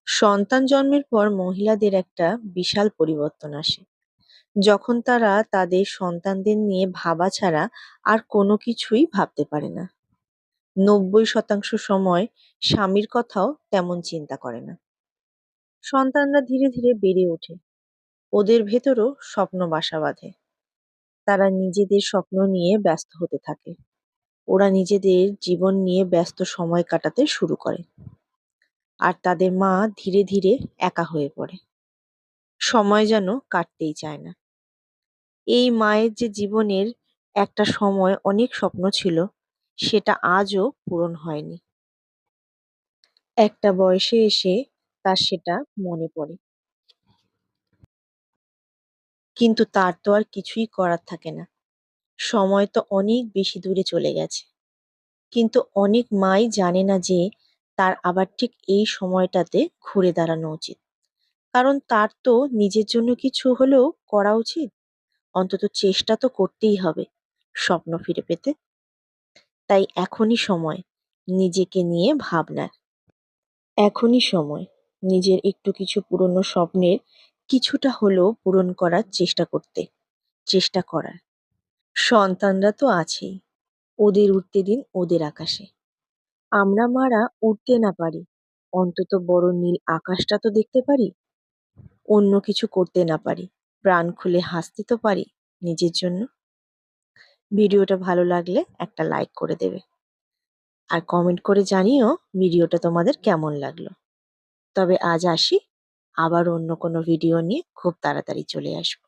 সন্তান জন্মের পর মহিলাদের একটা বিশাল পরিবর্তন আসে যখন তারা তাদের সন্তানদের নিয়ে ভাবা ছাড়া আর কোনো কিছুই ভাবতে পারে না। ৯০% সময় স্বামীর কথাও তেমন চিন্তা করে না। সন্তানরা ধীরে ধীরে বেড়ে ওঠে, ওদের ভেতরও স্বপ্ন বাসা বাঁধে। তারা নিজেদের স্বপ্ন নিয়ে ব্যস্ত হতে থাকে। ওরা নিজেদের জীবন নিয়ে ব্যস্ত সময় কাটাতে শুরু করে। আর তাদের মা ধীরে ধীরে একা হয়ে পড়ে। সময় যেন কাটতেই চায় না। এই মায়ের যে জীবনের একটা সময় অনেক স্বপ্ন ছিল, সেটা আজও পূরণ হয়নি। একটা বয়সে এসে তার সেটা মনে পড়ে। কিন্তু তার তো আর কিছুই করার থাকে না। সময় তো অনেক বেশি দূরে চলে গেছে। কিন্তু অনেক মাই জানে না যে তার আবার ঠিক এই সময়টাতে ঘুরে দাঁড়ানো উচিত। কারণ তার তো নিজের জন্য কিছু হলেও করা উচিত। অন্তত চেষ্টা তো করতেই হবে স্বপ্ন ফিরে পেতে। তাই এখনই সময় নিজেকে নিয়ে ভাবনার। এখনই সময় নিজের একটু কিছু পুরনো স্বপ্নের কিছুটা হলেও পূরণ করার চেষ্টা করার। সন্তানরা তো আছেই, ওদের উঠতে দিন ওদের আকাশে। আমরা মারা উঠতে না পারি, অন্তত বড় নীল আকাশটা তো দেখতে পারি। অন্য কিছু করতে না পারি, প্রাণ খুলে হাসতে তো পারি নিজের জন্য। ভিডিওটা ভালো লাগলে একটা লাইক করে দেবে, আর কমেন্ট করে জানিও ভিডিওটা তোমাদের কেমন লাগলো। তবে আজ আসি, আবার অন্য কোনো ভিডিও নিয়ে খুব তাড়াতাড়ি চলে আসবো।